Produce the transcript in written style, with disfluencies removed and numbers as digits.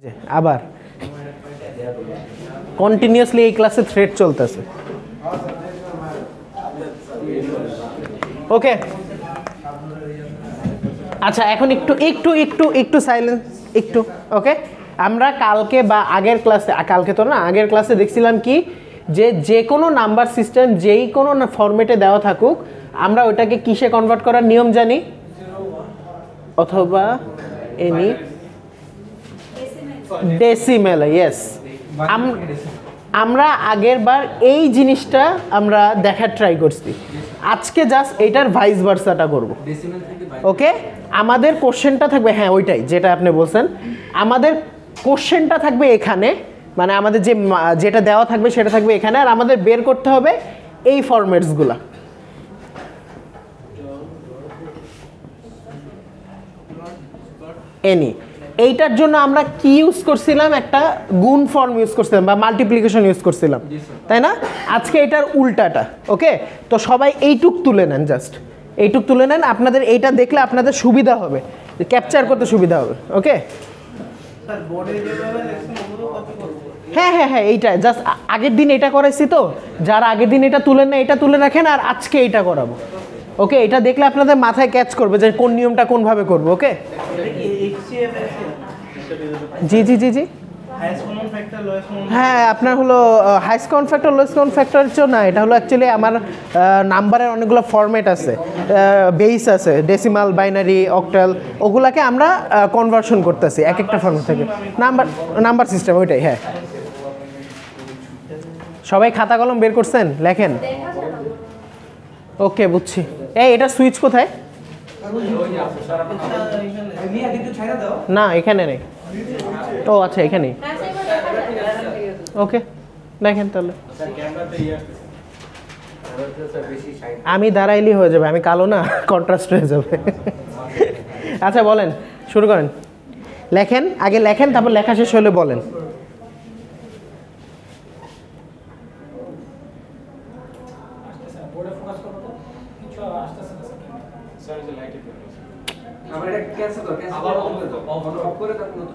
যে আবার কন্টিনিউয়াসলি এই ক্লাসে থ্রেড চলতেছে। ওকে, আচ্ছা এখন একটু একটু একটু একটু সাইলেন্স একটু। ওকে, আমরা কালকে বা আগের ক্লাসে, কালকে তো না, আগের ক্লাসে দেখছিলাম কি যে কোনো নাম্বার সিস্টেম যেই কোনো ফরম্যাটে দেওয়া থাকুক আমরা ওটাকে কিসে কনভার্ট করার নিয়ম জানি, অথবা এনি ডেসিমেলে। ইয়েস, আমরা আগের বার এই জিনিসটা আমরা দেখার ট্রাই করছি, আজকে জাস্ট এইটার ভাইস ভার্সাটা করব। ওকে, আমাদের কোশ্চেনটা থাকবে, হ্যাঁ ওইটাই যেটা আপনি বলছেন, আমাদের কোশ্চেনটা থাকবে এখানে, মানে আমাদের যেটা দেওয়া থাকবে সেটা থাকবে এখানে, আর আমাদের বের করতে হবে এই ফরম্যাটসগুলা। এনি এইটার জন্য আমরা কি ইউজ করছিলাম, একটা গুণ ফর্ম ইউজ করছিলাম বা মাল্টিপ্লিকেশন ইউজ করছিলাম, তাই না? আজকে এটার উল্টাটা। ওকে, তো সবাই এইটুক তুলে নেন, জাস্ট এইটুক তুলে নেন, আপনাদের এইটা দেখলে আপনাদের সুবিধা হবে, ক্যাপচার করতে সুবিধা হবে। ওকে, হ্যাঁ হ্যাঁ হ্যাঁ, এইটা জাস্ট আগের দিন এটা করাইছি, তো যারা আগের দিন এটা তুলে নেয় এটা তুলে রাখেন, আর আজকে এইটা করাবো। ওকে, এটা দেখলে আপনাদের মাথায় ক্যাচ করবে যে কোন নিয়মটা কোনভাবে করবো। ওকে, জি জি জি জি, হ্যাঁ আপনার হলো highest count factor lowest count ফ্যাক্টরের জন্য না, এটা হলো অ্যাকচুয়ালি আমার নাম্বারের অনেকগুলো ফরম্যাট আছে, বেস আছে, ডেসিমাল, বাইনারি, অক্টাল, ওগুলাকে আমরা কনভার্সন করতেছি এক একটা ফরম্যাট থেকে। নাম্বার সিস্টেম ওইটাই। হ্যাঁ, সবাই খাতা কলম বের করছেন, লেখেন। ওকে, বুঝছি। এটা সুইচ কোথায়? না এখানে নেই। ও আচ্ছা, এখানেই। ওকে, দেখেন তাহলে। আমি দাঁড়াইলেই হয়ে যাবে, আমি কালো না, কন্ট্রাস্ট হয়ে যাবে। আচ্ছা বলেন, শুরু করেন, লেখেন, আগে লেখেন, তারপর লেখা শেষ হলে বলেন। আমরা এটা ক্যান্সেল করো, ক্যান্সেল করে অফ করে তারপর নতুন